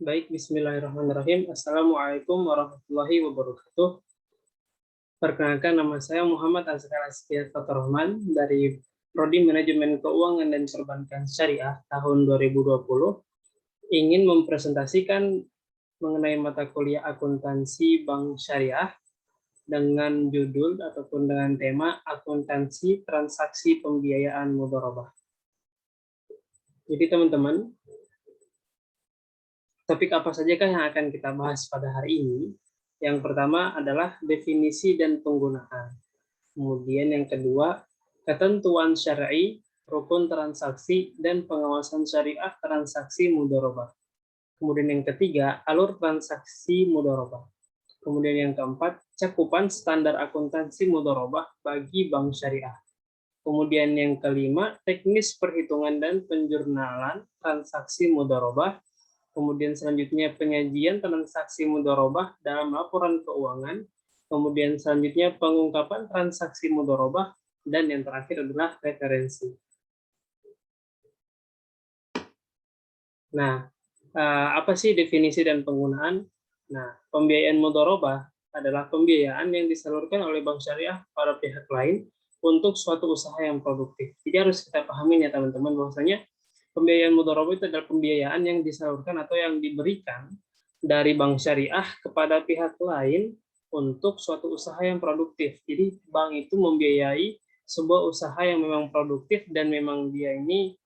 Baik, bismillahirrahmanirrahim. Assalamualaikum warahmatullahi wabarakatuh. Perkenalkan, nama saya Muhammad Azhar Askia Fathurrahman dari Prodi Manajemen Keuangan dan Perbankan Syariah tahun 2020. Ingin mempresentasikan mengenai mata kuliah akuntansi bank syariah dengan judul ataupun dengan tema akuntansi transaksi pembiayaan mudharabah. Jadi teman-teman, topik apa sajakah yang akan kita bahas pada hari ini? Yang pertama adalah definisi dan penggunaan. Kemudian yang kedua, ketentuan syar'i, rukun transaksi, dan pengawasan syariah transaksi mudharabah. Kemudian yang ketiga, alur transaksi mudharabah. Kemudian yang keempat, cakupan standar akuntansi mudharabah bagi bank syariah. Kemudian yang kelima, teknis perhitungan dan penjurnalan transaksi mudharabah. Kemudian selanjutnya penyajian transaksi mudharabah dalam laporan keuangan. Kemudian selanjutnya pengungkapan transaksi mudharabah, dan yang terakhir adalah referensi. Nah, apa sih definisi dan penggunaan? Nah, pembiayaan mudharabah adalah pembiayaan yang disalurkan oleh bank syariah pada pihak lain untuk suatu usaha yang produktif. Jadi harus kita pahami ya teman-teman, bahwasanya pembiayaan mudharabah itu adalah pembiayaan yang disalurkan atau yang diberikan dari bank syariah kepada pihak lain untuk suatu usaha yang produktif. Jadi bank itu membiayai sebuah usaha yang memang produktif dan memang dia ini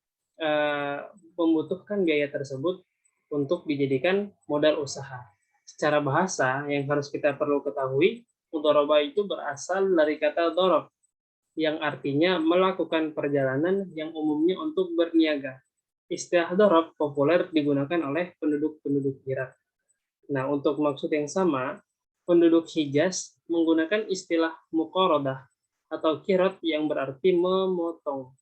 membutuhkan biaya tersebut untuk dijadikan modal usaha. Secara bahasa yang harus kita perlu ketahui, mudharabah itu berasal dari kata dhorob, yang artinya melakukan perjalanan yang umumnya untuk berniaga. Istilah dhorob populer digunakan oleh penduduk-penduduk Irak. Nah, untuk maksud yang sama, penduduk Hijaz menggunakan istilah muqaradah atau kirot yang berarti memotong.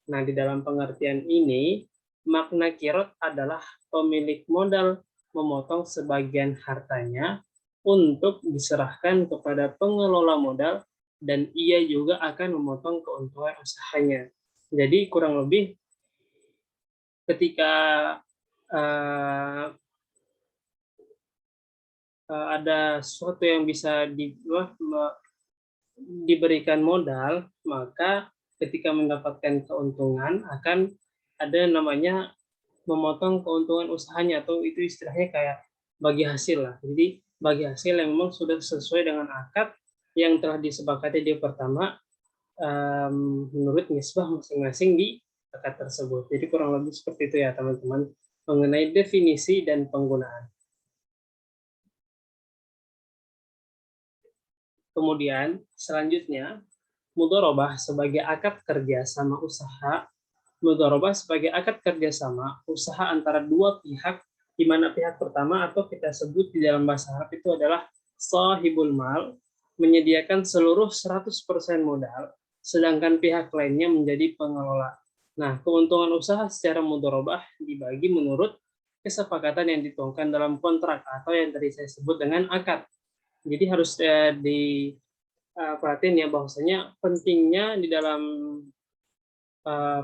Nah, di dalam pengertian ini, makna kirot adalah pemilik modal memotong sebagian hartanya untuk diserahkan kepada pengelola modal, dan ia juga akan memotong keuntungan usahanya. Jadi kurang lebih ketika ada sesuatu yang bisa diberikan modal, maka ketika mendapatkan keuntungan akan ada namanya memotong keuntungan usahanya, atau itu istilahnya kayak bagi hasil lah. Jadi bagi hasil yang memang sudah sesuai dengan akad yang telah disepakati di pertama menurut nisbah masing-masing di akad tersebut. Jadi kurang lebih seperti itu ya teman-teman mengenai definisi dan penggunaan. Kemudian selanjutnya, mudharabah sebagai akad kerjasama usaha. Mudharabah sebagai akad kerjasama usaha antara dua pihak, di mana pihak pertama atau kita sebut di dalam bahasa Arab itu adalah sahibul mal, menyediakan seluruh 100% modal, sedangkan pihak lainnya menjadi pengelola. Nah, keuntungan usaha secara mudharabah dibagi menurut kesepakatan yang dituangkan dalam kontrak atau yang tadi saya sebut dengan akad. Jadi harus perhatiin ya, bahwasanya pentingnya di dalam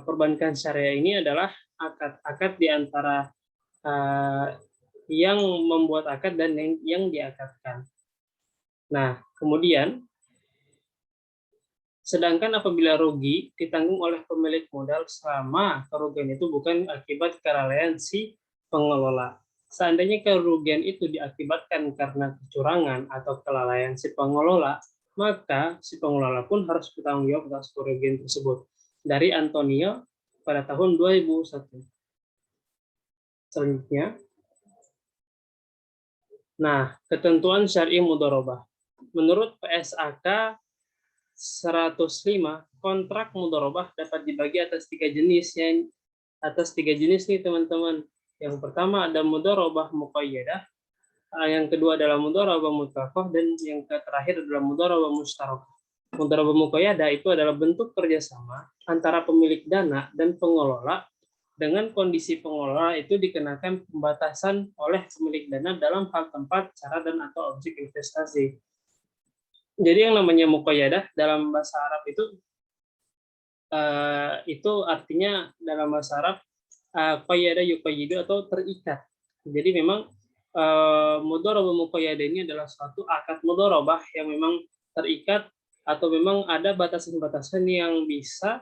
perbankan syariah ini adalah akad-akad di antara yang membuat akad dan yang diakadkan. Nah, kemudian sedangkan apabila rugi ditanggung oleh pemilik modal selama kerugian itu bukan akibat kelalaian si pengelola. Seandainya kerugian itu diakibatkan karena kecurangan atau kelalaian si pengelola, maka si pengelola pun harus bertanggung jawab atas kerugian tersebut. Dari Antonio pada tahun 2001. Selanjutnya, nah, ketentuan syar'i mudharabah. Menurut PSAK 105, kontrak mudharabah dapat dibagi atas tiga jenis nih teman-teman. Yang pertama ada mudharabah muqayyadah, yang kedua adalah mudharabah mutlaqah, dan yang terakhir adalah mudharabah mushtarakah. Mudharabah muqayyadah itu adalah bentuk kerjasama antara pemilik dana dan pengelola, dengan kondisi pengelola itu dikenakan pembatasan oleh pemilik dana dalam hal tempat, cara, dan atau objek investasi. Jadi yang namanya muqayyadah dalam bahasa Arab itu artinya dalam bahasa Arab qayyada yuqayyidu atau terikat. Jadi memang mudharabah muqayyadah ini adalah suatu akad mudharabah yang memang terikat atau memang ada batasan-batasan yang bisa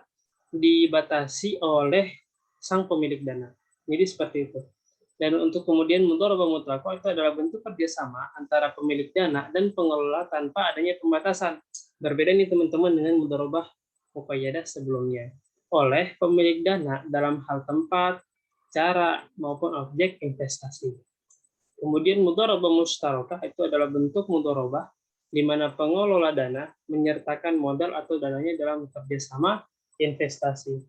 dibatasi oleh sang pemilik dana. Jadi seperti itu. Dan untuk kemudian mudharabah mutlaqah itu adalah bentuk kerjasama antara pemilik dana dan pengelola tanpa adanya pembatasan. Berbeda nih teman-teman dengan mudharabah muqayyadah sebelumnya. Oleh pemilik dana dalam hal tempat, cara, maupun objek investasi. Kemudian mudharabah mustarakah itu adalah bentuk mudharabah di mana pengelola dana menyertakan modal atau dananya dalam kerjasama investasi.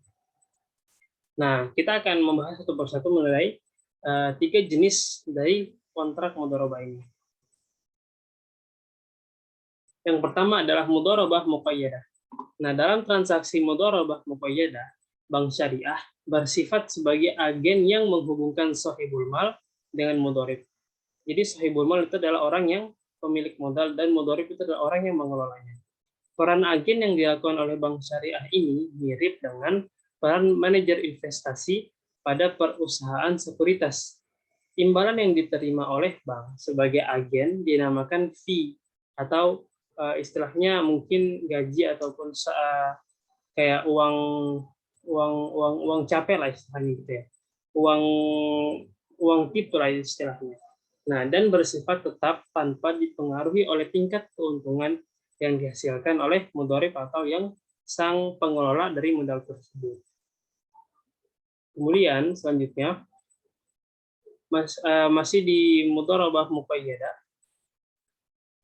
Nah, kita akan membahas satu persatu mengenai tiga jenis dari kontrak mudharabah ini. Yang pertama adalah mudharabah muqayyadah. Nah, dalam transaksi mudharabah muqayyadah, bank syariah bersifat sebagai agen yang menghubungkan sahibul mal dengan mudharib. Jadi sahibul mal itu adalah orang yang pemilik modal dan mudharib itu adalah orang yang mengelolanya. Peran agen yang dilakukan oleh bank syariah ini mirip dengan peran manajer investasi pada perusahaan sekuritas. Imbalan yang diterima oleh bank sebagai agen dinamakan fee atau istilahnya mungkin gaji ataupun kayak uang capek lah istilahnya gitu ya. Uang uang tipu lah istilahnya. Nah, dan bersifat tetap tanpa dipengaruhi oleh tingkat keuntungan yang dihasilkan oleh mudharib atau yang sang pengelola dari modal tersebut. Kemudian selanjutnya masih di mudharabah muqayyadah.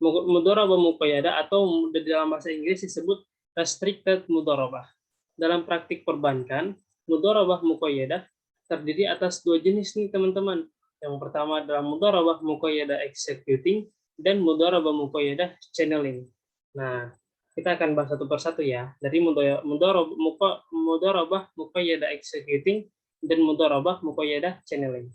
Mudharabah muqayyadah atau di dalam bahasa Inggris disebut restricted mudharabah. Dalam praktik perbankan, mudharabah muqayyadah terdiri atas dua jenis nih teman-teman. Yang pertama adalah mudharabah muqayyadah executing dan mudharabah muqayyadah channeling. Nah, kita akan bahas satu persatu ya. Dari mudharabah muqayyadah executing dan mudharabah muqayyadah channeling.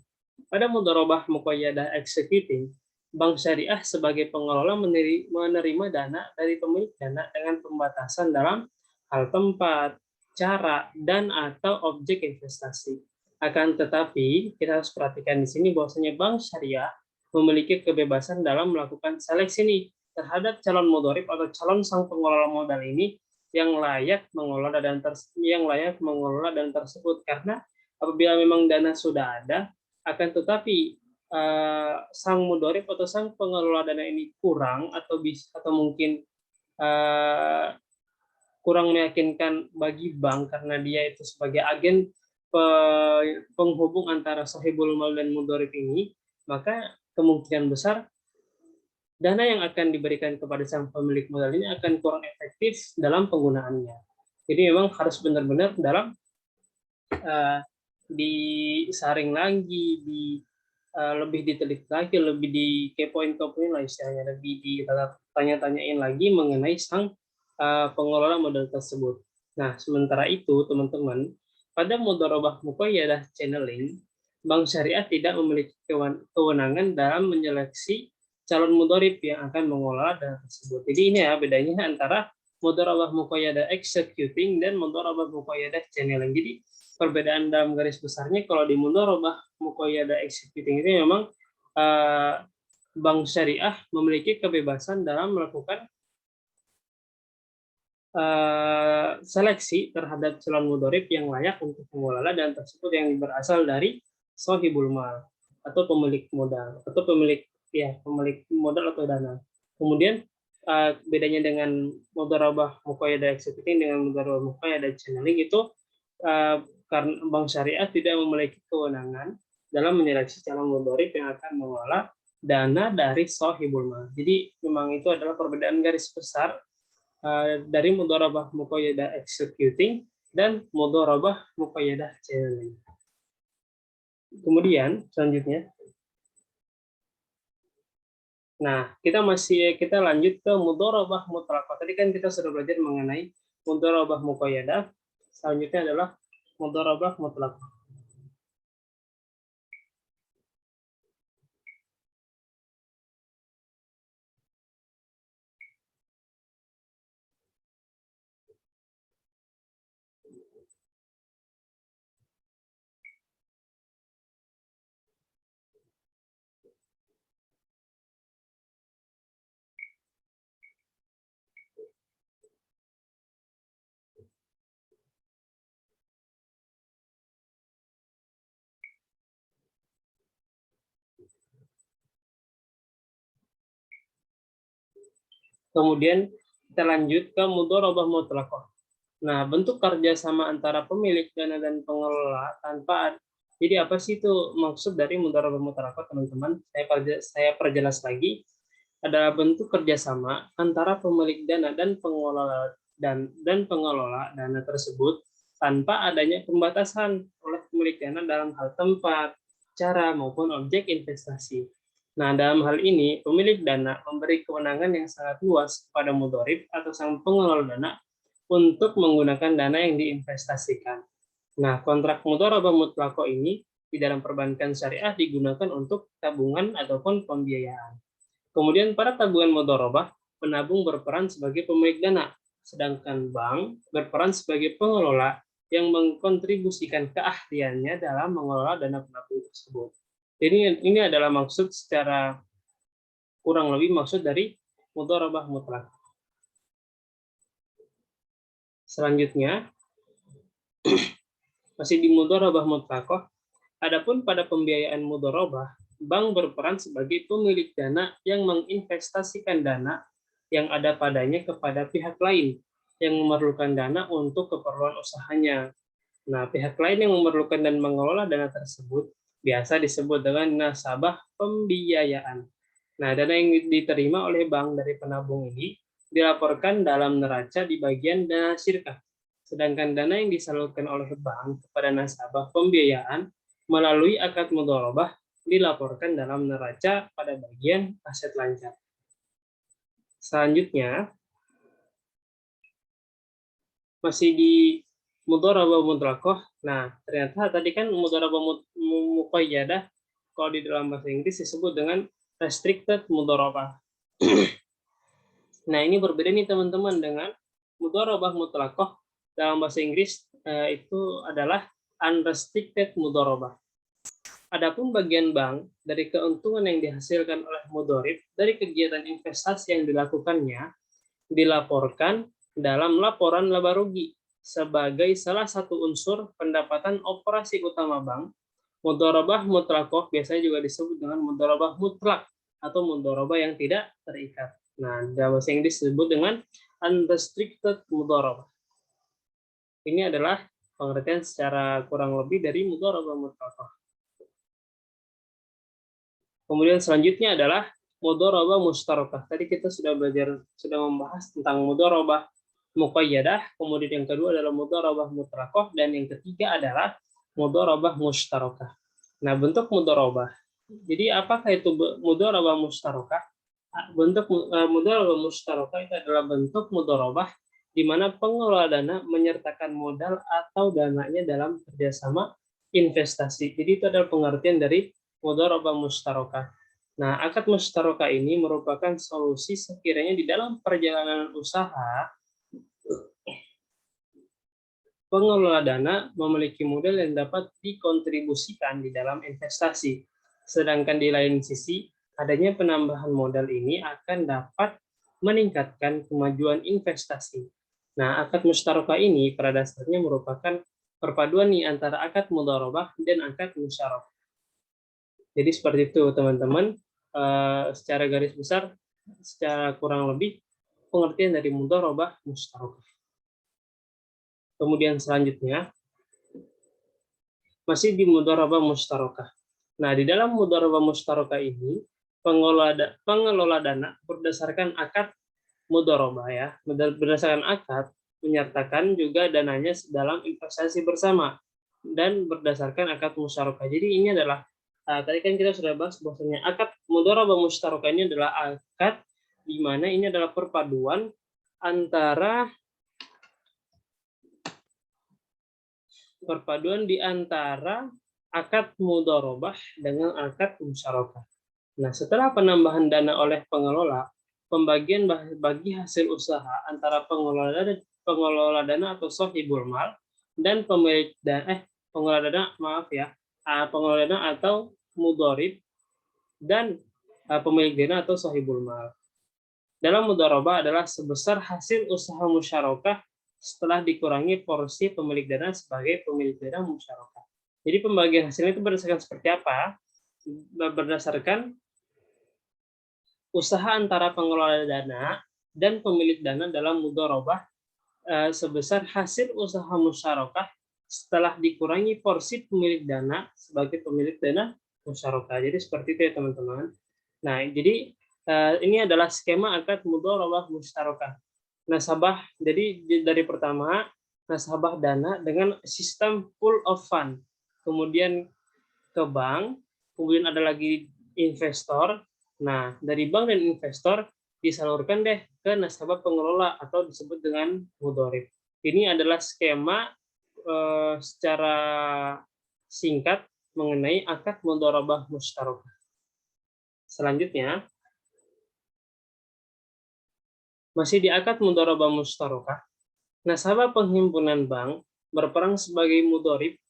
Pada mudharabah muqayyadah executing, bank syariah sebagai pengelola menerima dana dari pemilik dana dengan pembatasan dalam hal tempat, cara, dan atau objek investasi. Akan tetapi, kita harus perhatikan di sini bahwasanya bank syariah memiliki kebebasan dalam melakukan seleksi nih terhadap calon mudharib atau calon sang pengelola modal ini yang layak mengelola dan tersebut karena apabila memang dana sudah ada, akan tetapi sang mudharib atau sang pengelola dana ini kurang atau mungkin kurang meyakinkan bagi bank karena dia itu sebagai agen penghubung antara sahibul mal dan mudharib ini, maka kemungkinan besar dana yang akan diberikan kepada sang pemilik modal ini akan kurang efektif dalam penggunaannya. Jadi memang harus benar-benar dalam disaring lagi, lebih diteliti lagi, lebih dikepoin-kepoin lah istilahnya, lebih ditanya-tanyain lagi mengenai sang pengelola modal tersebut. Nah, sementara itu teman-teman, pada mudharabah muqayyadah channeling, bank syariah tidak memiliki kewenangan dalam menyeleksi calon mudharib yang akan mengelola dana tersebut. Jadi ini ya bedanya antara mudharabah muqayyadah executing dan mudharabah muqayyadah channeling. Jadi perbedaan dalam garis besarnya kalau di mudharabah muqayyadah executing ini memang bank syariah memiliki kebebasan dalam melakukan seleksi terhadap calon mudharib yang layak untuk mengelola dana tersebut yang berasal dari sahibul mal atau pemilik modal atau pemilik modal atau dana. Kemudian bedanya dengan mudharabah muqayyadah executing dengan mudharabah muqayyadah channeling itu karena bank syariah tidak memiliki kewenangan dalam menyeleksi calon mudharib yang akan mengelola dana dari sahibul mal. Jadi memang itu adalah perbedaan garis besar dari mudharabah muqayyadah executing dan mudharabah muqayyadah channeling. Kemudian selanjutnya, nah kita lanjut ke mudharabah mutlaqah. Tadi kan kita sudah belajar mengenai mudharabah muqayyadah. Selanjutnya adalah mudharabah mutlaqah. Kemudian kita lanjut ke mudharabah mutlaqah. Nah, bentuk kerjasama antara pemilik dana dan pengelola tanpa. Jadi apa sih itu maksud dari mudharabah mutlaqah, teman-teman? Saya perjelas lagi. Adalah bentuk kerjasama antara pemilik dana dan pengelola dana tersebut tanpa adanya pembatasan oleh pemilik dana dalam hal tempat, cara maupun objek investasi. Nah, dalam hal ini, pemilik dana memberi kewenangan yang sangat luas kepada mudharib atau sang pengelola dana untuk menggunakan dana yang diinvestasikan. Nah, kontrak mudharabah mutlaqah ini di dalam perbankan syariah digunakan untuk tabungan ataupun pembiayaan. Kemudian pada tabungan mudharabah, penabung berperan sebagai pemilik dana, sedangkan bank berperan sebagai pengelola yang mengkontribusikan keahliannya dalam mengelola dana penabung tersebut. Jadi ini adalah maksud secara kurang lebih maksud dari mudharabah mutlak. Selanjutnya, masih di mudharabah mutlaqah, adapun pada pembiayaan mudharabah, bank berperan sebagai pemilik dana yang menginvestasikan dana yang ada padanya kepada pihak lain yang memerlukan dana untuk keperluan usahanya. Nah, pihak lain yang memerlukan dan mengelola dana tersebut biasa disebut dengan nasabah pembiayaan. Nah, dana yang diterima oleh bank dari penabung ini dilaporkan dalam neraca di bagian dana syirkah. Sedangkan dana yang disalurkan oleh bank kepada nasabah pembiayaan melalui akad mudharabah dilaporkan dalam neraca pada bagian aset lancar. Selanjutnya, masih di mudharabah mutlaqah. Nah, ternyata tadi kan mudharabah muqayyadah kalau di dalam bahasa Inggris disebut dengan restricted mudharabah. Nah, ini berbeda nih teman-teman dengan mudharabah mutlaqah dalam bahasa Inggris itu adalah unrestricted mudharabah. Adapun bagian bank dari keuntungan yang dihasilkan oleh mudharib dari kegiatan investasi yang dilakukannya dilaporkan dalam laporan laba rugi sebagai salah satu unsur pendapatan operasi utama bank. Mudharabah mutlaqah biasanya juga disebut dengan mudharabah mutlak atau mudharabah yang tidak terikat. Nah, dalam bahasa Inggris disebut dengan unrestricted mudharabah. Ini adalah pengertian secara kurang lebih dari mudharabah mutlaqah. Kemudian selanjutnya adalah mudharabah mustarakah. Tadi kita sudah membahas tentang mudharabah muqayyadah, kemudian yang kedua adalah mudharabah mutlaqah, dan yang ketiga adalah mudharabah mustarakah. Nah, bentuk mudharabah. Jadi apakah itu mudharabah mustarakah? Bentuk mudharabah mustarakah itu adalah bentuk mudharabah di mana pengelola dana menyertakan modal atau dananya dalam kerjasama investasi. Jadi itu adalah pengertian dari mudharabah mustarakah. Nah, akad mustarakah ini merupakan solusi sekiranya di dalam perjalanan usaha pengelola dana memiliki modal yang dapat dikontribusikan di dalam investasi. Sedangkan di lain sisi, adanya penambahan modal ini akan dapat meningkatkan kemajuan investasi. Nah, akad mustarakah ini pada dasarnya merupakan perpaduan nih antara akad mudharabah dan akad musyarakah. Jadi seperti itu teman-teman, secara garis besar, secara kurang lebih pengertian dari mudharabah mustarakah. Kemudian selanjutnya, masih di mudharabah mustarakah. Nah, di dalam mudharabah mustarakah ini, pengelola dana berdasarkan akad mudharabah ya, berdasarkan akad menyertakan juga dananya dalam investasi bersama dan berdasarkan akad musyarakah. Jadi ini adalah tadi kan kita sudah bahas bahwasanya akad mudharabah mustarakah ini adalah akad di mana ini adalah perpaduan di antara akad mudharabah dengan akad musyarakah. Nah, setelah penambahan dana oleh pengelola, pembagian bagi hasil usaha antara pengelola dana atau shahibul mal dan pengelola dana atau mudharib dan pemilik dana atau shahibul mal. Dalam mudharabah adalah sebesar hasil usaha musyarakah setelah dikurangi porsi pemilik dana sebagai pemilik dana musyarakah. Jadi pembagian hasilnya itu berdasarkan seperti apa? Berdasarkan usaha antara pengelola dana dan pemilik dana dalam mudharabah sebesar hasil usaha musyarakah setelah dikurangi porsi pemilik dana sebagai pemilik dana musyarakah. Jadi seperti itu ya teman-teman. Nah, jadi ini adalah skema akad mudharabah musyarakah. Nasabah, jadi dari pertama nasabah dana dengan sistem pool of fund, kemudian ke bank, kemudian ada lagi investor. Nah, dari bank dan investor disalurkan deh ke nasabah pengelola atau disebut dengan mudharib. Ini adalah skema secara singkat mengenai akad mudharabah musyarakah. Selanjutnya, masih di akad mudharabah musyarakah, nasabah penghimpunan bank berperan sebagai mudharib,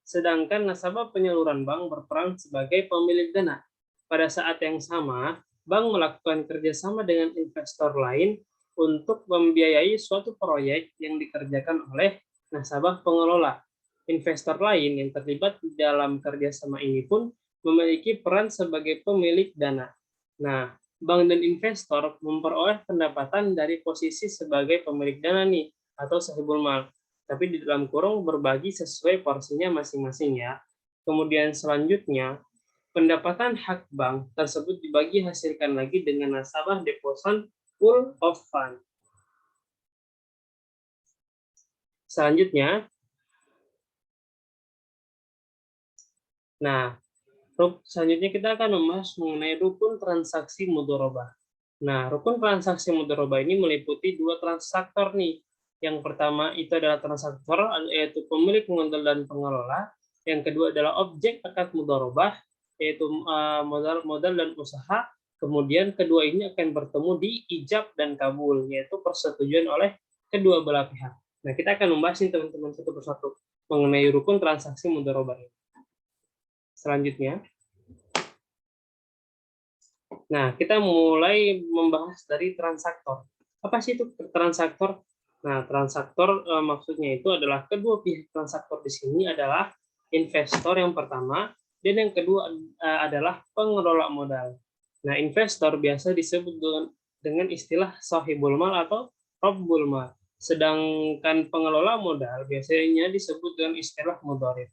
sedangkan nasabah penyaluran bank berperan sebagai pemilik dana. Pada saat yang sama, bank melakukan kerjasama dengan investor lain untuk membiayai suatu proyek yang dikerjakan oleh nasabah pengelola. Investor lain yang terlibat dalam kerjasama ini pun memiliki peran sebagai pemilik dana. Nah, bank dan investor memperoleh pendapatan dari posisi sebagai pemilik dana nih, atau sahibul mal. Tapi di dalam kurung berbagi sesuai porsinya masing-masing ya. Kemudian selanjutnya, pendapatan hak bank tersebut dibagi hasilkan lagi dengan nasabah deposan pool of fund. Selanjutnya, selanjutnya kita akan membahas mengenai rukun transaksi mudharabah. Nah, rukun transaksi mudharabah ini meliputi dua transaktor nih. Yang pertama itu adalah transaktor, yaitu pemilik modal dan pengelola. Yang kedua adalah objek akad mudharabah, yaitu modal dan usaha. Kemudian kedua ini akan bertemu di ijab dan kabul, yaitu persetujuan oleh kedua belah pihak. Nah, kita akan membahas ini teman-teman satu persatu mengenai rukun transaksi mudharabah ini. Selanjutnya, nah kita mulai membahas dari transaktor. Apa sih itu transaktor? Nah, transaktor maksudnya itu adalah kedua pihak transaktor di sini adalah investor yang pertama dan yang kedua adalah pengelola modal. Nah, investor biasa disebut dengan istilah sahibul mal atau rabbul mal. Sedangkan pengelola modal biasanya disebut dengan istilah mudharib.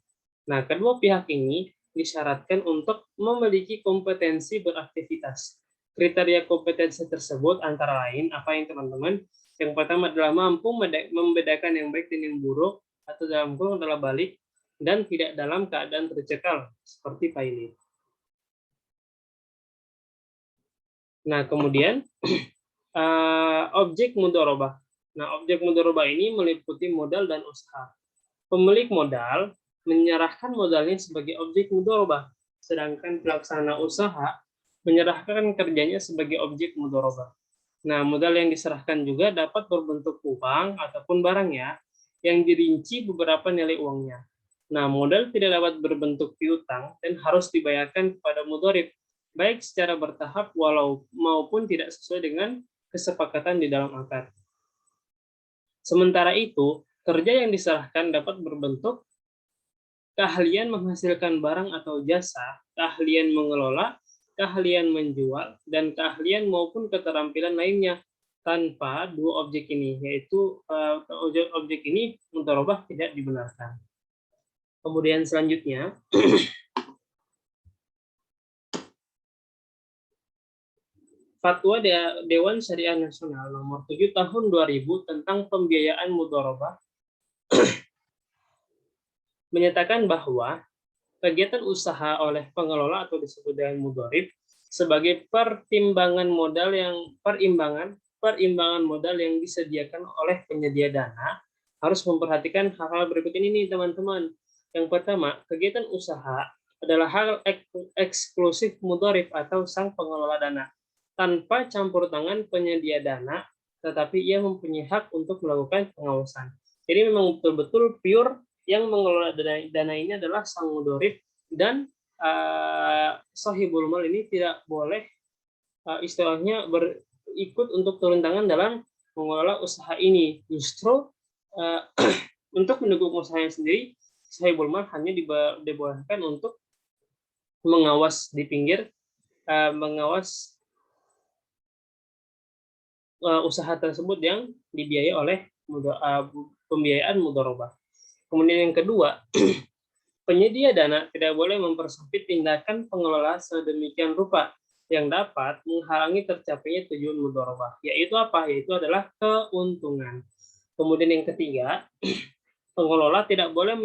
Nah, kedua pihak ini disyaratkan untuk memiliki kompetensi beraktivitas. Kriteria kompetensi tersebut antara lain apa yang teman-teman? Yang pertama adalah mampu membedakan yang baik dan yang buruk, atau dalam kurung adalah balik, dan tidak dalam keadaan tercekal, seperti pilot. Nah, kemudian objek mudharabah. Nah, objek mudharabah ini meliputi modal dan usaha. Pemilik modal menyerahkan modalnya sebagai objek mudharabah, sedangkan pelaksana usaha menyerahkan kerjanya sebagai objek mudharabah. Nah, modal yang diserahkan juga dapat berbentuk uang ataupun barang ya, yang dirinci beberapa nilai uangnya. Nah, modal tidak dapat berbentuk piutang dan harus dibayarkan kepada mudharib, baik secara bertahap maupun tidak sesuai dengan kesepakatan di dalam akad. Sementara itu, kerja yang diserahkan dapat berbentuk keahlian menghasilkan barang atau jasa, keahlian mengelola, keahlian menjual, dan keahlian maupun keterampilan lainnya tanpa dua objek ini, yaitu objek ini mudharabah tidak dibenarkan. Kemudian selanjutnya, Fatwa Dewan Syariah Nasional Nomor 7 Tahun 2000 tentang pembiayaan mudharabah menyatakan bahwa kegiatan usaha oleh pengelola atau disebut dengan mudharib sebagai perimbangan modal yang disediakan oleh penyedia dana harus memperhatikan hal-hal berikut ini nih teman-teman. Yang pertama, kegiatan usaha adalah hal eksklusif mudharib atau sang pengelola dana tanpa campur tangan penyedia dana, tetapi ia mempunyai hak untuk melakukan pengawasan. Jadi memang betul-betul pure yang mengelola dana ini adalah sang mudharib, dan sahibul mal ini tidak boleh istilahnya berikut untuk turun tangan dalam mengelola usaha ini. Justru untuk mendukung usahanya sendiri, sahibul mal hanya dibolehkan untuk mengawas di pinggir, mengawas usaha tersebut yang dibiayai oleh pembiayaan mudharabah. Kemudian yang kedua, penyedia dana tidak boleh mempersempit tindakan pengelola sedemikian rupa yang dapat menghalangi tercapainya tujuan mudharabah. Yaitu apa? Yaitu adalah keuntungan. Kemudian yang ketiga, pengelola tidak boleh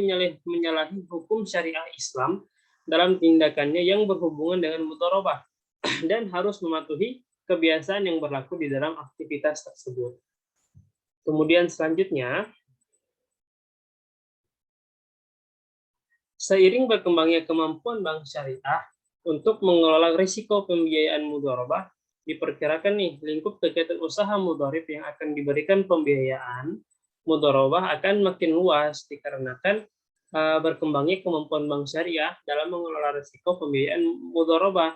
menyalahi hukum syariah Islam dalam tindakannya yang berhubungan dengan mudharabah dan harus mematuhi kebiasaan yang berlaku di dalam aktivitas tersebut. Kemudian selanjutnya, seiring berkembangnya kemampuan bank syariah untuk mengelola risiko pembiayaan mudharabah, diperkirakan nih lingkup kegiatan usaha mudharib yang akan diberikan pembiayaan mudharabah akan makin luas dikarenakan berkembangnya kemampuan bank syariah dalam mengelola risiko pembiayaan mudharabah.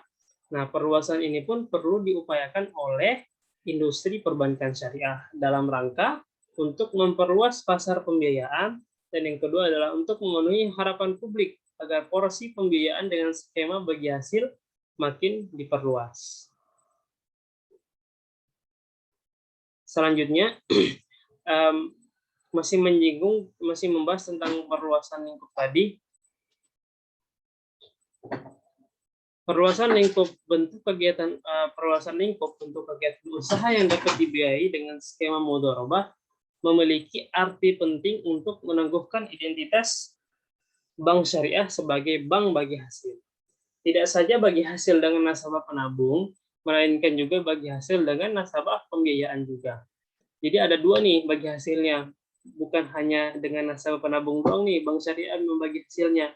Nah, perluasan ini pun perlu diupayakan oleh industri perbankan syariah dalam rangka untuk memperluas pasar pembiayaan. Dan yang kedua adalah untuk memenuhi harapan publik agar porsi pembiayaan dengan skema bagi hasil makin diperluas. Selanjutnya, masih membahas tentang perluasan lingkup tadi. Perluasan lingkup bentuk kegiatan usaha yang dapat dibiayai dengan skema mudharabah memiliki arti penting untuk meneguhkan identitas bank syariah sebagai bank bagi hasil. Tidak saja bagi hasil dengan nasabah penabung, melainkan juga bagi hasil dengan nasabah pembiayaan juga. Jadi ada dua nih bagi hasilnya, bukan hanya dengan nasabah penabung doang nih bank syariah membagi hasilnya,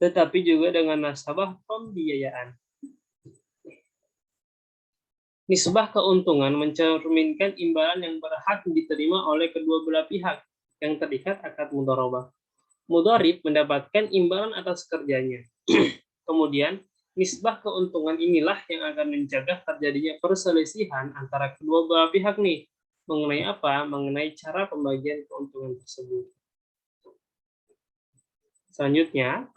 tetapi juga dengan nasabah pembiayaan. Nisbah keuntungan mencerminkan imbalan yang berhak diterima oleh kedua belah pihak yang terikat akad mudharabah. Mudharib mendapatkan imbalan atas kerjanya. Kemudian, nisbah keuntungan inilah yang akan mencegah terjadinya perselisihan antara kedua belah pihak nih. Mengenai apa? Mengenai cara pembagian keuntungan tersebut. Selanjutnya,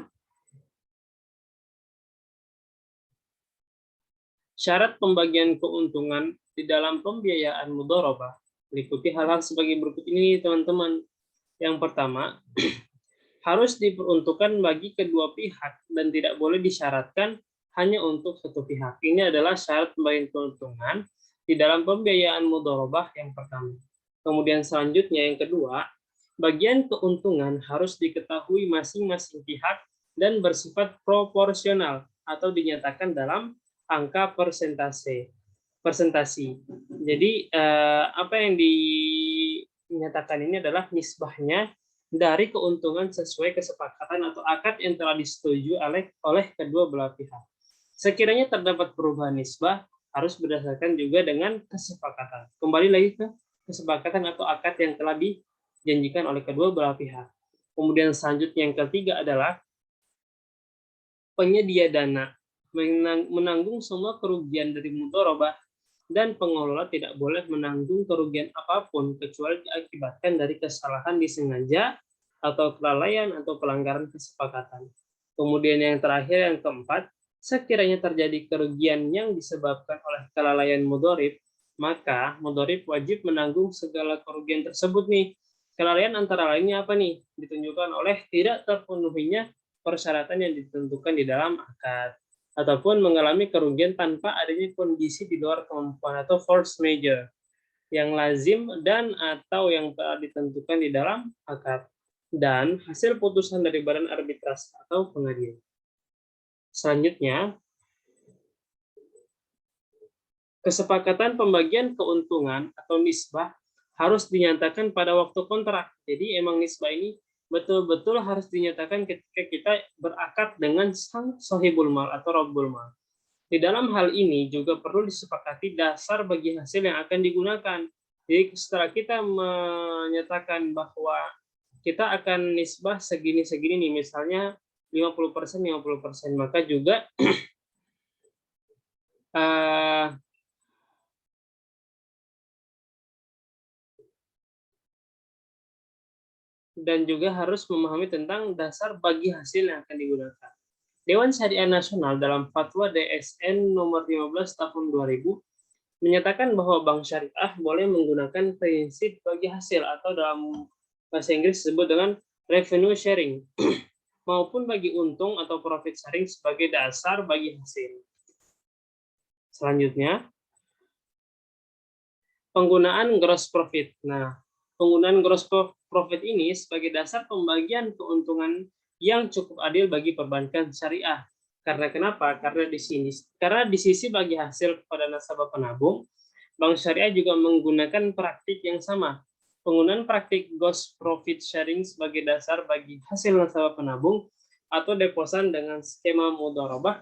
syarat pembagian keuntungan di dalam pembiayaan mudharabah meliputi hal-hal sebagai berikut ini, teman-teman. Yang pertama, harus diperuntukkan bagi kedua pihak dan tidak boleh disyaratkan hanya untuk satu pihak. Ini adalah syarat pembagian keuntungan di dalam pembiayaan mudharabah yang pertama. Kemudian selanjutnya yang kedua, bagian keuntungan harus diketahui masing-masing pihak dan bersifat proporsional atau dinyatakan dalam angka persentasi. Jadi apa yang dinyatakan ini adalah nisbahnya dari keuntungan sesuai kesepakatan atau akad yang telah disetujui oleh kedua belah pihak. Sekiranya terdapat perubahan nisbah, harus berdasarkan juga dengan kesepakatan. Kembali lagi ke kesepakatan atau akad yang telah dijanjikan oleh kedua belah pihak. Kemudian selanjutnya yang ketiga adalah penyedia dana menanggung semua kerugian dari mudharabah dan pengelola tidak boleh menanggung kerugian apapun kecuali diakibatkan dari kesalahan disengaja atau kelalaian atau pelanggaran kesepakatan. Kemudian yang terakhir yang keempat, sekiranya terjadi kerugian yang disebabkan oleh kelalaian mudharib, maka mudharib wajib menanggung segala kerugian tersebut nih. Kelalaian antara lainnya apa nih? Ditunjukkan oleh tidak terpenuhinya persyaratan yang ditentukan di dalam akad, ataupun mengalami kerugian tanpa adanya kondisi di luar kemampuan atau force majeure yang lazim dan atau yang telah ditentukan di dalam akad, dan hasil putusan dari badan arbitrase atau pengadilan. Selanjutnya, kesepakatan pembagian keuntungan atau nisbah harus dinyatakan pada waktu kontrak. Jadi emang nisbah ini betul-betul harus dinyatakan ketika kita berakad dengan sang sohibul mal atau rabbul mal. Di dalam hal ini juga perlu disepakati dasar bagi hasil yang akan digunakan. Jadi setelah kita menyatakan bahwa kita akan nisbah segini-segini nih, misalnya 50%, maka juga dan juga harus memahami tentang dasar bagi hasil yang akan digunakan. Dewan Syariah Nasional dalam Fatwa DSN nomor 15 tahun 2000 menyatakan bahwa bank syariah boleh menggunakan prinsip bagi hasil atau dalam bahasa Inggris disebut dengan revenue sharing maupun bagi untung atau profit sharing sebagai dasar bagi hasil. Selanjutnya, penggunaan gross profit. Nah, penggunaan gross profit ini sebagai dasar pembagian keuntungan yang cukup adil bagi perbankan syariah. Karena kenapa? Karena di sisi bagi hasil kepada nasabah penabung, bank syariah juga menggunakan praktik yang sama. Penggunaan praktik gross profit sharing sebagai dasar bagi hasil nasabah penabung atau deposan dengan skema mudharabah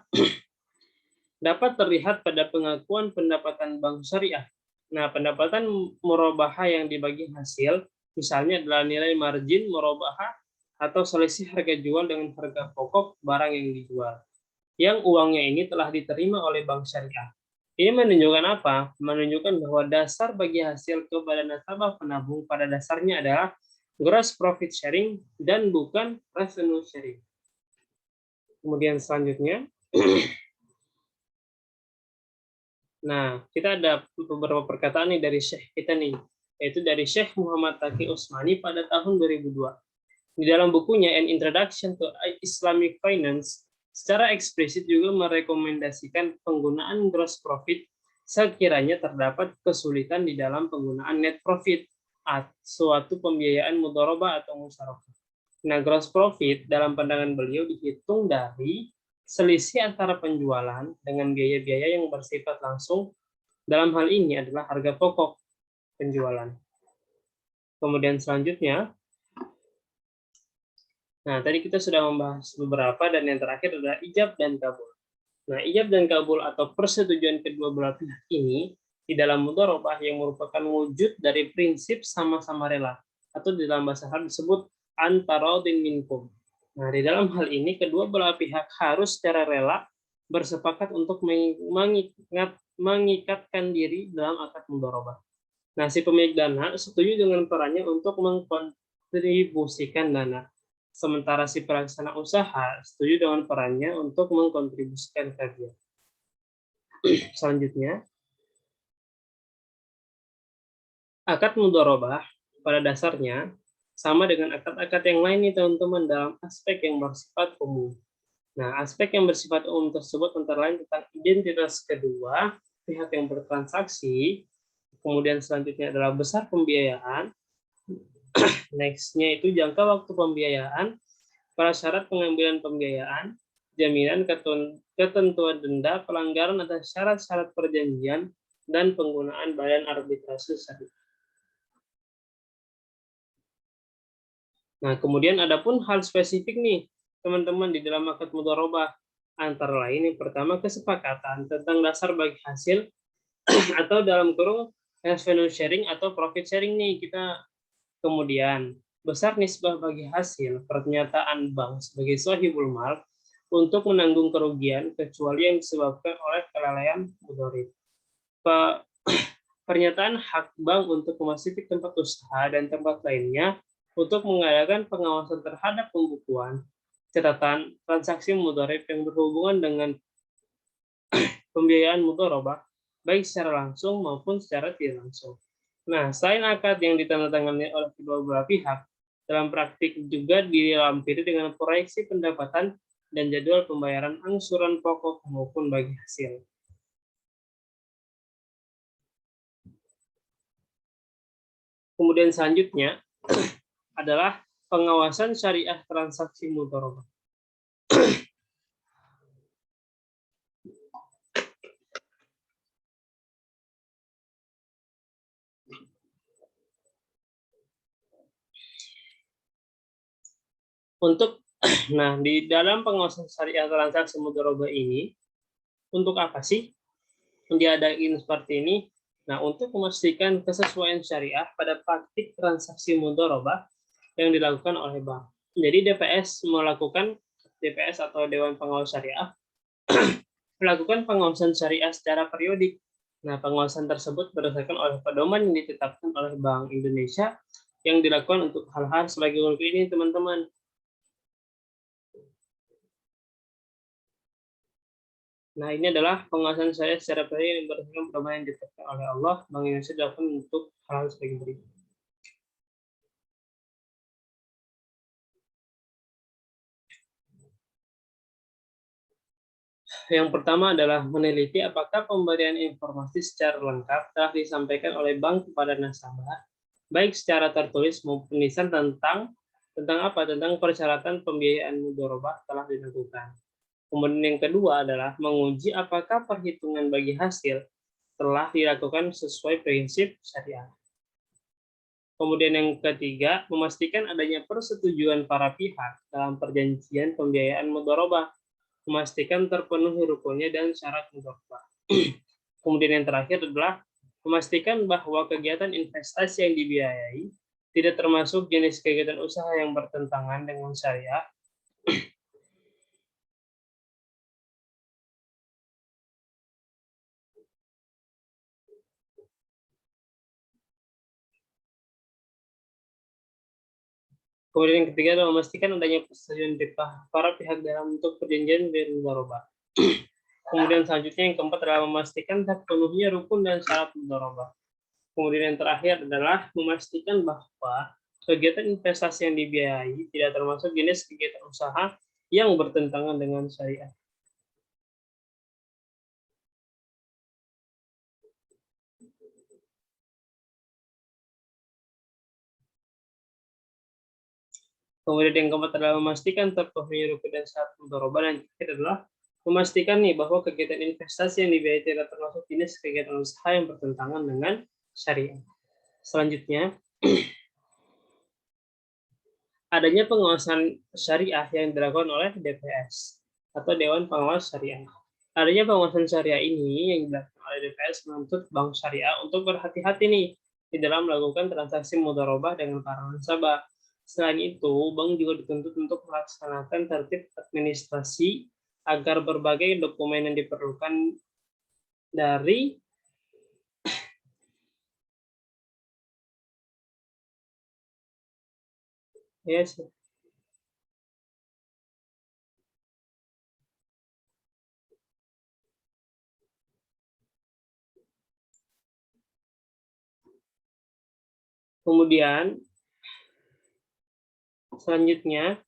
dapat terlihat pada pengakuan pendapatan bank syariah. Nah, pendapatan murabaha yang dibagi hasil, misalnya adalah nilai margin murabaha atau selisih harga jual dengan harga pokok barang yang dijual, yang uangnya ini telah diterima oleh bank syariah. Ini menunjukkan apa? Menunjukkan bahwa dasar bagi hasil kepada nasabah penabung pada dasarnya adalah gross profit sharing dan bukan revenue sharing. Kemudian selanjutnya, nah, kita ada beberapa perkataan nih dari Syekh kita nih, yaitu dari Syekh Muhammad Taqi Usmani pada tahun 2002. Di dalam bukunya An Introduction to Islamic Finance, secara eksplisit juga merekomendasikan penggunaan gross profit sekiranya terdapat kesulitan di dalam penggunaan net profit, suatu pembiayaan mudharabah atau musyarakah. Nah, gross profit dalam pandangan beliau dihitung dari selisih antara penjualan dengan biaya-biaya yang bersifat langsung, dalam hal ini adalah harga pokok penjualan. Kemudian selanjutnya, nah tadi kita sudah membahas beberapa dan yang terakhir adalah ijab dan kabul. Nah, ijab dan kabul atau persetujuan kedua belah pihak ini di dalam mudharabah yang merupakan wujud dari prinsip sama-sama rela atau di dalam bahasa Arab disebut antaradin minkum. Nah, di dalam hal ini kedua belah pihak harus secara rela bersepakat untuk mengikatkan diri dalam akad mudharabah. Nah, si pemilik dana setuju dengan perannya untuk mengkontribusikan dana. Sementara si pelaksana usaha setuju dengan perannya untuk mengkontribusikan kajian. Selanjutnya, akad mudharabah pada dasarnya sama dengan akad-akad yang lain nih teman-teman dalam aspek yang bersifat umum. Nah, aspek yang bersifat umum tersebut antara lain tentang identitas kedua pihak yang bertransaksi, kemudian selanjutnya adalah besar pembiayaan, next-nya itu jangka waktu pembiayaan, prasyarat pengambilan pembiayaan, jaminan ketentuan denda, pelanggaran atas syarat-syarat perjanjian, dan penggunaan badan arbitrase syariah. Nah, kemudian ada pun hal spesifik nih, teman-teman, di dalam akad mudharabah. Antara lain yang pertama kesepakatan tentang dasar bagi hasil atau dalam kurung revenue sharing atau profit sharing nih kita. Kemudian besar nisbah bagi hasil pernyataan bank sebagai sahibul mal untuk menanggung kerugian kecuali yang disebabkan oleh kelalaian mudharib. Pernyataan hak bank untuk memasuki tempat usaha dan tempat lainnya untuk mengadakan pengawasan terhadap pembukuan, catatan, transaksi mudharib yang berhubungan dengan pembiayaan mudharabah, baik secara langsung maupun secara tidak langsung. Nah, selain akad yang ditandatangani oleh kedua belah pihak, dalam praktik juga dilampiri dengan proyeksi pendapatan dan jadwal pembayaran angsuran pokok maupun bagi hasil. Kemudian selanjutnya adalah pengawasan syariah transaksi mudharabah. Untuk nah, di dalam pengawasan syariah transaksi mudharabah ini untuk apa sih diadain seperti ini? Nah, untuk memastikan kesesuaian syariah pada praktik transaksi mudharabah yang dilakukan oleh bank. Jadi DPS atau Dewan Pengawas Syariah melakukan pengawasan syariah secara periodik. Nah, pengawasan tersebut berdasarkan oleh pedoman yang ditetapkan oleh Bank Indonesia yang dilakukan untuk hal-hal sebagai berikut ini, teman-teman. Nah, ini adalah pengawasan saya secara pribadi yang berdasarkan pedoman yang ditetapkan oleh Allah. Bank Indonesia dilakukan untuk hal sebagai berikut. Yang pertama adalah meneliti apakah pemberian informasi secara lengkap telah disampaikan oleh bank kepada nasabah, baik secara tertulis maupun lisan tentang apa? Tentang persyaratan pembiayaan mudharabah telah dilakukan. Kemudian yang kedua adalah menguji apakah perhitungan bagi hasil telah dilakukan sesuai prinsip syariah. Kemudian yang ketiga, memastikan adanya persetujuan para pihak dalam perjanjian pembiayaan mudharabah, memastikan terpenuhi rukunnya dan syarat mudharabah. Kemudian yang terakhir adalah memastikan bahwa kegiatan investasi yang dibiayai tidak termasuk jenis kegiatan usaha yang bertentangan dengan syariah. Kemudian yang ketiga adalah memastikan adanya persetujuan para pihak dalam untuk perjanjian mudharabah. Kemudian selanjutnya yang keempat adalah memastikan terpenuhinya rukun dan syarat mudharabah. Kemudian yang terakhir adalah memastikan bahwa kegiatan investasi yang dibiayai tidak termasuk jenis kegiatan usaha yang bertentangan dengan syariat. Kemudian yang keempat adalah memastikan terpenuhi rukun dan syarat mudharabah, dan yang terakhir adalah memastikan nih bahwa kegiatan investasi yang dibiayai tidak termasuk jenis kegiatan usaha yang bertentangan dengan syariat. Selanjutnya, adanya pengawasan syariah yang dilakukan oleh DPS atau Dewan Pengawas Syariah. Adanya pengawasan syariah ini yang dilakukan oleh DPS menuntut bank syariah untuk berhati-hati nih di dalam melakukan transaksi mudharabah dengan para nasabah. Selain itu, bank juga dituntut untuk melaksanakan tertib administrasi agar berbagai dokumen yang diperlukan dari yes, kemudian selanjutnya,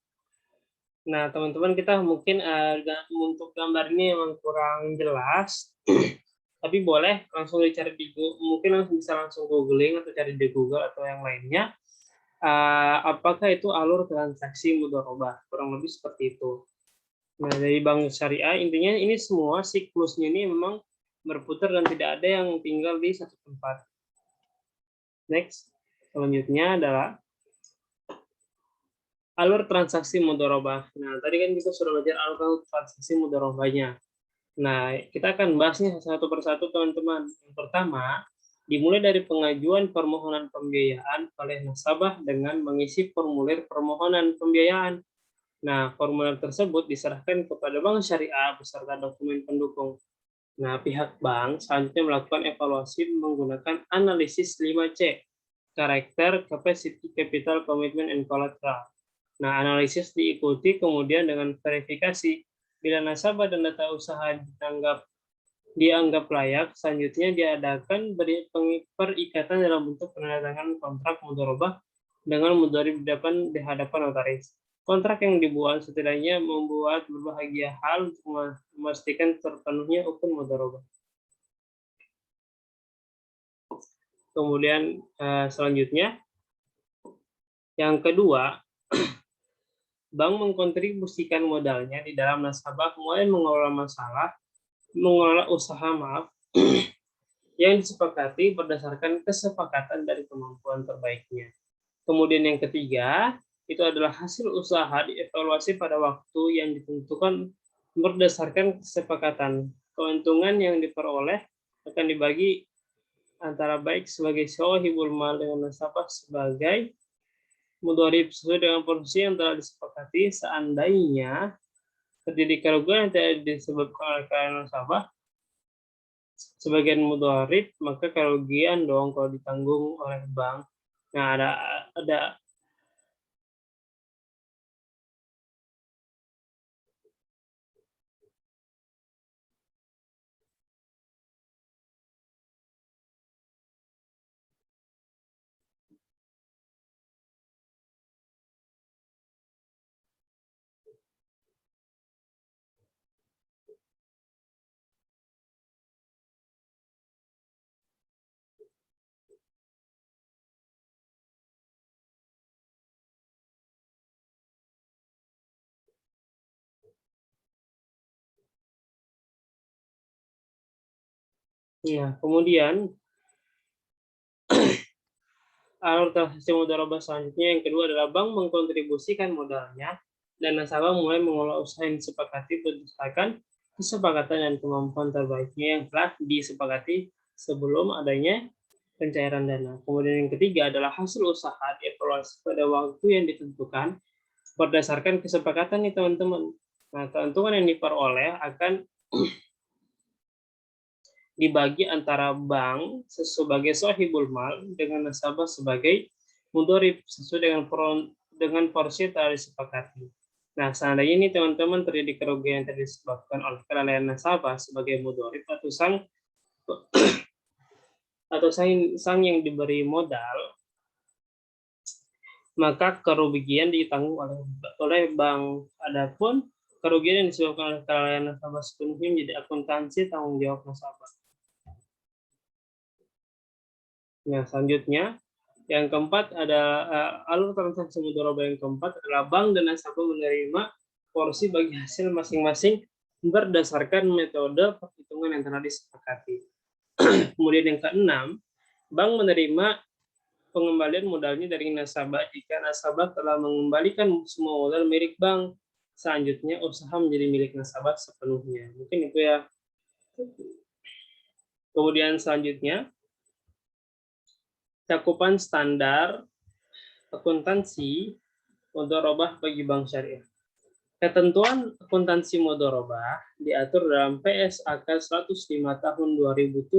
nah teman-teman kita mungkin untuk gambar ini memang kurang jelas, tapi boleh langsung dicari di Google, mungkin langsung bisa langsung googling atau cari di Google atau yang lainnya. Apakah itu alur transaksi mudharabah? Kurang lebih seperti itu. Nah, dari bank syariah intinya ini semua siklusnya ini memang berputar dan tidak ada yang tinggal di satu tempat. Next, selanjutnya adalah alur transaksi mudharabah. Nah, tadi kan kita sudah belajar alur transaksi mudharabahnya. Nah, kita akan bahasnya satu persatu, teman-teman. Yang pertama, dimulai dari pengajuan permohonan pembiayaan oleh nasabah dengan mengisi formulir permohonan pembiayaan. Nah, formulir tersebut diserahkan kepada bank syariah beserta dokumen pendukung. Nah, pihak bank selanjutnya melakukan evaluasi menggunakan analisis 5C, Character, Capacity, Capital, Commitment, and Collateral. Nah, analisis diikuti kemudian dengan verifikasi. Bila nasabah dan data usaha dianggap layak, selanjutnya diadakan perikatan dalam bentuk penandatanganan kontrak mudharabah dengan mudharib di hadapan notaris. Kontrak yang dibuat setidaknya membuat berbahagia hal untuk memastikan terpenuhnya hukum mudharabah. Kemudian selanjutnya, yang kedua, bank mengkontribusikan modalnya di dalam nasabah mulai mengelola usaha yang disepakati berdasarkan kesepakatan dari kemampuan terbaiknya. Kemudian yang ketiga, itu adalah hasil usaha dievaluasi pada waktu yang ditentukan berdasarkan kesepakatan. Keuntungan yang diperoleh akan dibagi antara baik sebagai sahibul mal dengan nasabah sebagai mudharib sesuai dengan posisi yang telah disepakati. Seandainya terjadi kerugian yang tidak disebabkan oleh karena nasabah sebagian mudharib, maka kerugian dong kalau ditanggung oleh bank. Nah, ada Nah, kemudian alur transaksi mudharabah selanjutnya yang kedua adalah bank mengkontribusikan modalnya dan nasabah mulai mengelola usaha yang disepakati berdasarkan kesepakatan dan kemampuan terbaiknya yang telah disepakati sebelum adanya pencairan dana. Kemudian yang ketiga adalah hasil usaha dievaluasi pada waktu yang ditentukan berdasarkan kesepakatan nih teman-teman. Nah, keuntungan yang diperoleh akan dibagi antara bank sebagai sohibul mal dengan nasabah sebagai mudharib sesuai dengan porsi yang telah disepakati. Nah, seandainya ini teman-teman terjadi kerugian yang disebabkan oleh kelalaian nasabah sebagai mudharib atau sang yang diberi modal, maka kerugian ditanggung oleh bank. Adapun kerugian yang disebabkan oleh kelalaian nasabah sepenuhnya menjadi akuntansi tanggung jawab nasabah. Nah, selanjutnya yang keempat adalah alur transaksi mudharabah yang keempat adalah bank dan nasabah menerima porsi bagi hasil masing-masing berdasarkan metode perhitungan yang telah disepakati. Kemudian yang keenam, bank menerima pengembalian modalnya dari nasabah jika nasabah telah mengembalikan semua modal milik bank. Selanjutnya usaha menjadi milik nasabah sepenuhnya. Mungkin itu ya. Kemudian selanjutnya cakupan standar akuntansi mudharabah bagi bank syariah. Ketentuan akuntansi mudharabah diatur dalam PSAK 105 tahun 2007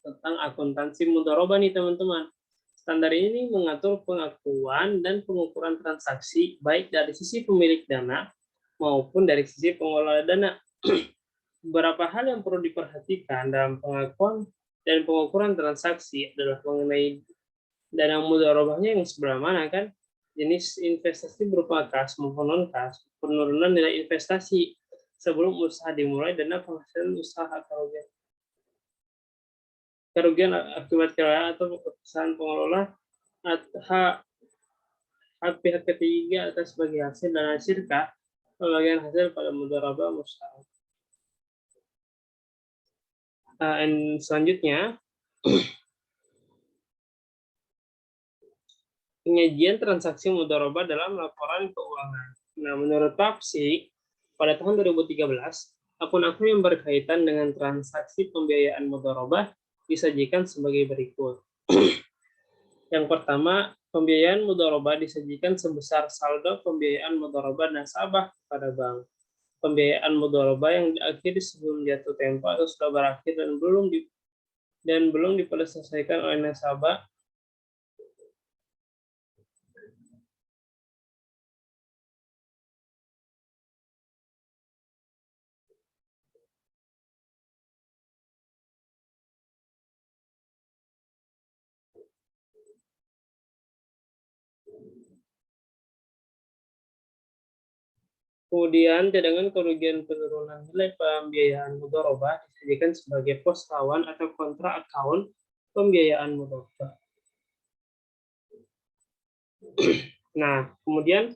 tentang akuntansi mudharabah nih teman-teman. Standar ini mengatur pengakuan dan pengukuran transaksi baik dari sisi pemilik dana maupun dari sisi pengelola dana. Beberapa hal yang perlu diperhatikan dalam pengakuan dan pengukuran transaksi adalah mengenai dana mudharabahnya yang sebelah mana kan, jenis investasi berupa kas maupun non kas, penurunan nilai investasi sebelum usaha dimulai, dana penghasilan usaha kerugian akibat kelalaian atau keputusan pengelola hak pihak ketiga atas bagi hasil dana sirka pembagian hasil pada mudharabah musyawarah. Selanjutnya penyajian transaksi mudharabah dalam laporan keuangan. Nah, menurut Papsi, pada tahun 2013, akun-akun yang berkaitan dengan transaksi pembiayaan mudharabah disajikan sebagai berikut. Yang pertama, pembiayaan mudharabah disajikan sebesar saldo pembiayaan mudharabah nasabah pada bank. Pembiayaan mudharabah yang diakhiri sebelum jatuh tempo atau sudah berakhir dan belum diselesaikan oleh nasabah Kemudian, cadangan kerugian penurunan nilai pembiayaan mudharabah disajikan sebagai pos lawan atau kontra akun pembiayaan mudharabah. Nah, kemudian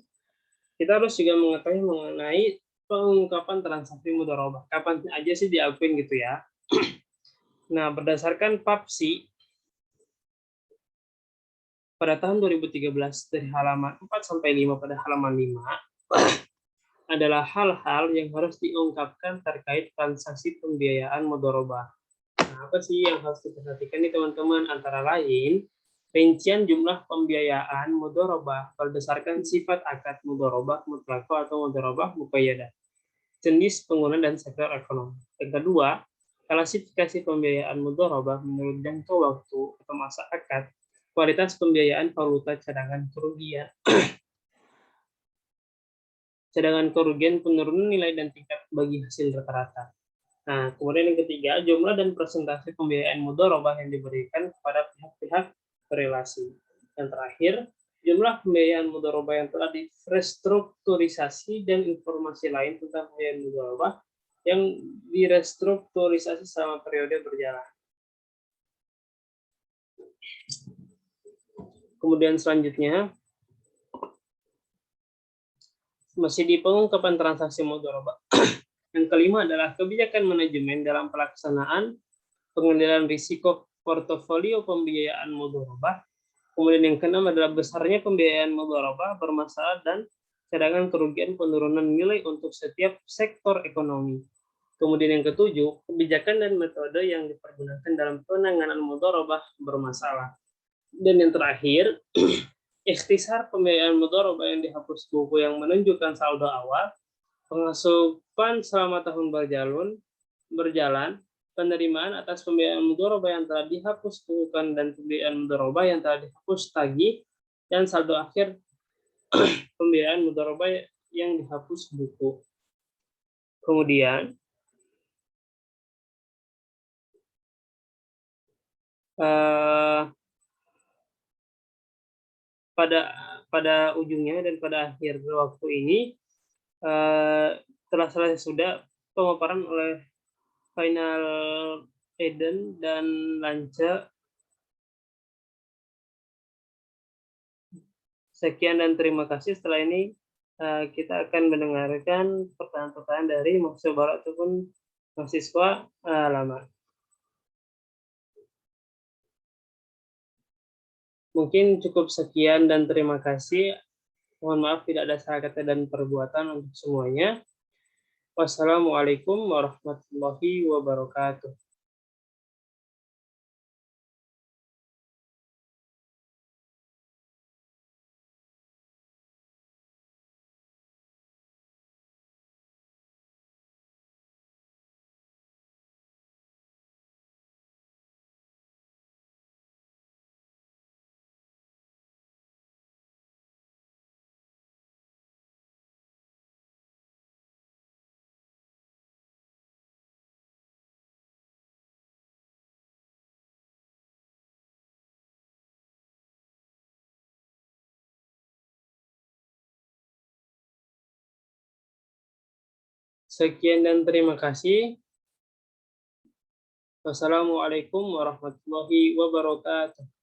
kita harus juga mengetahui mengenai pengungkapan transaksi mudharabah. Kapan aja sih diakuin gitu ya. Nah, berdasarkan Papsi pada tahun 2013 dari halaman 4 sampai 5 pada halaman 5 adalah hal-hal yang harus diungkapkan terkait transaksi pembiayaan mudharabah. Nah, apa sih yang harus diperhatikan nih teman-teman? Antara lain, rincian jumlah pembiayaan mudharabah berdasarkan sifat akad mudharabah mutlaqah atau mudharabah muqayyadah, jenis pengguna dan sektor ekonomi. Yang kedua, klasifikasi pembiayaan mudharabah menurut jangka waktu atau masa akad, kualitas pembiayaan valuta cadangan kerugian penurunan nilai dan tingkat bagi hasil rata-rata. Nah, kemudian yang ketiga, jumlah dan persentase pembiayaan mudharabah yang diberikan kepada pihak-pihak berelasi. Yang terakhir, jumlah pembiayaan mudharabah yang telah direstrukturisasi dan informasi lain tentang pembiayaan mudharabah yang direstrukturisasi selama periode berjalan. Kemudian selanjutnya, masih di pengungkapan transaksi mudharabah. Yang kelima adalah kebijakan manajemen dalam pelaksanaan pengendalian risiko portofolio pembiayaan mudharabah. Kemudian yang keenam adalah besarnya pembiayaan mudharabah bermasalah dan cadangan kerugian penurunan nilai untuk setiap sektor ekonomi. Kemudian yang ketujuh, kebijakan dan metode yang dipergunakan dalam penanganan mudharabah bermasalah. Dan yang terakhir, ikhtisar pembiayaan mudharabah yang dihapus buku yang menunjukkan saldo awal, pengasupan selama tahun berjalan, penerimaan atas pembiayaan mudharabah yang telah dihapus bukukan dan pembiayaan mudharabah yang telah dihapus tagih, dan saldo akhir pembiayaan mudharabah yang dihapus buku. Kemudian pada ujungnya dan pada akhir waktu ini telah selesai sudah pemaparan oleh Final Eden dan Lanca. Sekian dan terima kasih. Setelah ini kita akan mendengarkan pertanyaan-pertanyaan dari mahasiswa baru ataupun mahasiswa lama. Mungkin cukup sekian dan terima kasih. Mohon maaf tidak ada salah kata dan perbuatan untuk semuanya. Wassalamualaikum warahmatullahi wabarakatuh. Sekian dan terima kasih. Wassalamualaikum warahmatullahi wabarakatuh.